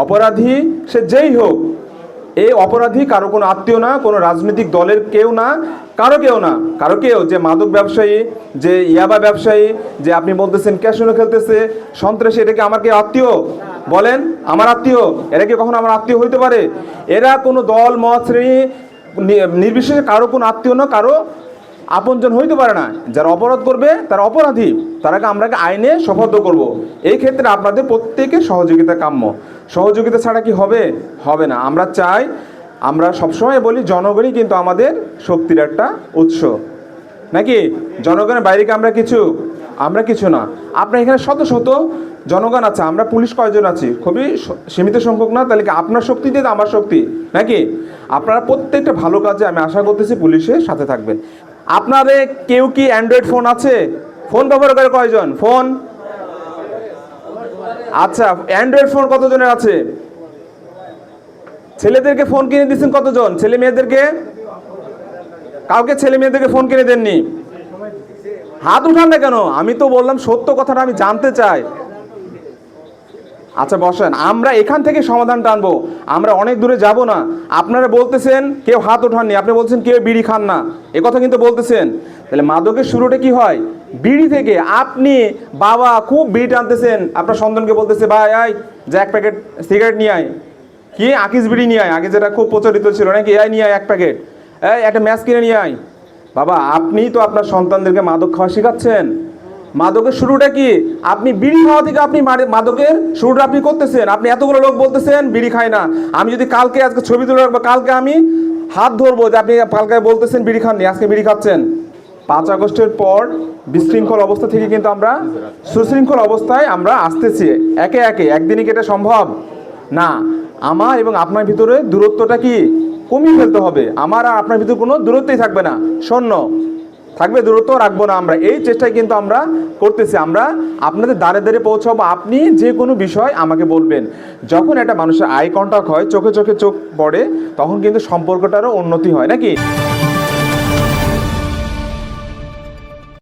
অপরাধী সে যেই হোক, এই অপরাধী কারো কোনো আত্মীয় না, কোনো রাজনৈতিক দলের কেউ না, কারো কেউ যে মাদক ব্যবসায়ী, যে ইয়াবা ব্যবসায়ী, যে আপনি বলতেছেন ক্যাসিনো খেলতেছে, সন্ত্রাসী, এটা কি আমার কি আত্মীয়? বলেন, আমার আত্মীয়? এরা কি কখনো আমার আত্মীয় হইতে পারে? এরা কোনো দল মত শ্রেণী নির্বিশেষে কারো কোনো আত্মীয় না, কারো আপনজন হইতে পারে না। যারা অপরাধ করবে তারা অপরাধী, তারাকে আমরা আইনে সোপর্দ করব। এই ক্ষেত্রে আপনাদের প্রত্যেকের সহযোগিতা কাম্য। সহযোগিতা ছাড়া কি হবে? হবে না। আমরা চাই, আমরা সবসময় বলি জনগণই কিন্তু আমাদের শক্তির একটা উৎস, নাকি? জনগণের বাইরে কি আমরা কিছু না। আপনার এখানে শত শত জনগণ আছে, আমরা পুলিশ কয়জন আছি? খুবই সীমিত সংখ্যক না? তাহলে কি আপনার শক্তি দিয়ে আমার শক্তি, নাকি? আপনারা প্রত্যেকটা ভালো কাজে আমি আশা করতেছি পুলিশের সাথে থাকবেন। আপনাদের কেউ কি অ্যান্ড্রয়েড ফোন আছে? ফোন ব্যবহার করে কয়জন? ফোন, আচ্ছা, অ্যান্ড্রয়েড ফোন কতজনের আছে? ছেলেদেরকে ফোন কিনে দিচ্ছেন কতজন? ছেলে মেয়েদেরকে? কাউকে ছেলে মেয়েদেরকে ফোন কিনে দেননি? হাত উঠান না কেন? আমি তো বললাম সত্য কথাটা আমি জানতে চাই। আচ্ছা বসেন, আমরা এখান থেকে সমাধান টানবো, আমরা অনেক দূরে যাব না। আপনারা বলতেছেন কেউ হাত ওঠাননি, আপনি বলছেন কেউ বিড়ি খান না, এ কথা কিন্তু বলতেছেন। তাহলে মাদকের শুরুটা কি হয়? বিড়ি থেকে। আপনি বাবা খুব বিড়ি টানতেছেন, আপনার সন্তানকে বলতেছে ভাই আয় যে এক প্যাকেট সিগারেট নিয়ে আয়, কি আকিস বিড়ি নিয়ে আয়, আগে যেটা খুব প্রচলিত ছিল নাকি, এই নিয়ে আয় এক প্যাকেট, এই একটা ম্যাচ কিনে নিয়ে আয়। বাবা, আপনি তো আপনার সন্তানদেরকে মাদক খাওয়া শেখাচ্ছেন। মাদকের শুরুটা কি? আপনি বিড়ি খাওয়া থেকে আপনি মাদকের শুরুটা আপনি করতেছেন। আপনি এতগুলো লোক বলতেছেন বিড়ি খায় না, আমি যদি কালকে আজকে ছবি তুলে রাখবো, কালকে আমি হাত ধরবো যে আপনি কালকে বলতেছেন বিড়ি খাননি, আজকে বিড়ি খাচ্ছেন। 5 আগস্টের পর বিশৃঙ্খল অবস্থা থেকে কিন্তু আমরা সুশৃঙ্খল অবস্থায় আমরা আসতেছি একে একে। একদিনই কি এটা সম্ভব না? আমার এবং আপনার ভিতরে দূরত্বটা কি কমিয়ে ফেলতে হবে। আমার আর আপনার ভিতরে কোনো দূরত্বই থাকবে না, শূন্য থাকবে, দূরত্ব রাখবো না। আমরা এই চেষ্টায় কিন্তু আমরা করতেছি। আমরা আপনাদের দ্বারে দ্বারে পৌঁছাবো। আপনি যে কোনো বিষয় আমাকে বলবেন। যখন একটা মানুষের আই কন্টাক্ট হয়, চোখে চোখে চোখ পড়ে, তখন কিন্তু সম্পর্কটারও উন্নতি হয়, নাকি?